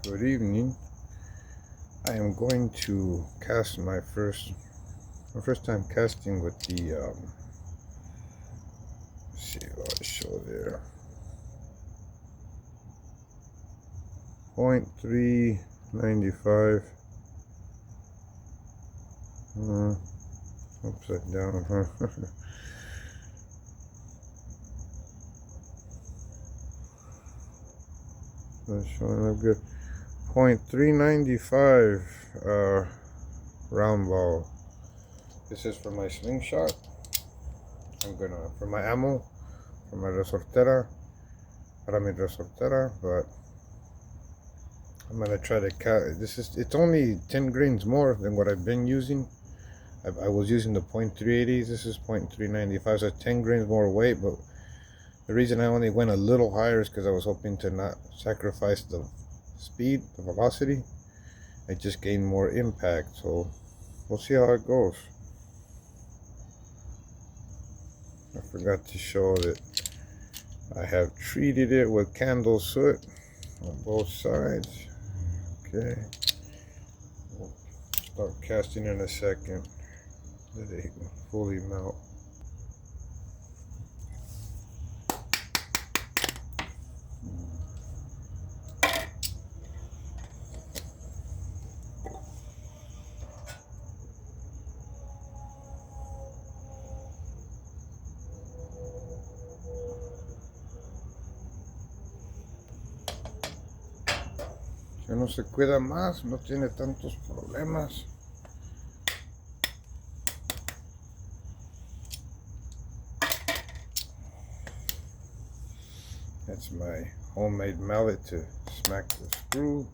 Good evening. I am going to cast my first time casting with the let's see what I show there. 0.395 upside down, huh? That's showing up good. 0.395 round ball. This is for my slingshot. I'm gonna, for my ammo, for my resortera, para mi resortera, but I'm gonna try to cut. It's only 10 grains more than what I've been using. I was using the 0.380. This is 0.395, so 10 grains more weight. But the reason I only went a little higher is because I was hoping to not sacrifice the speed, the velocity. I just gained more impact, so we'll see how it goes. I forgot to show that I have treated it with candle soot on both sides. Okay, we'll start casting in a second. Let it fully melt. Si uno se cuida más, no tiene tantos problemas. That's my homemade mallet to smack the screw.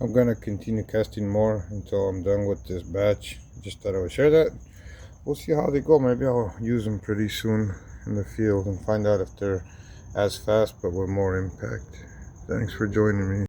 I'm gonna continue casting more until I'm done with this batch. Just thought I would share that. We'll see how they go. Maybe I'll use them pretty soon in the field and find out if they're as fast but with more impact. Thanks for joining me.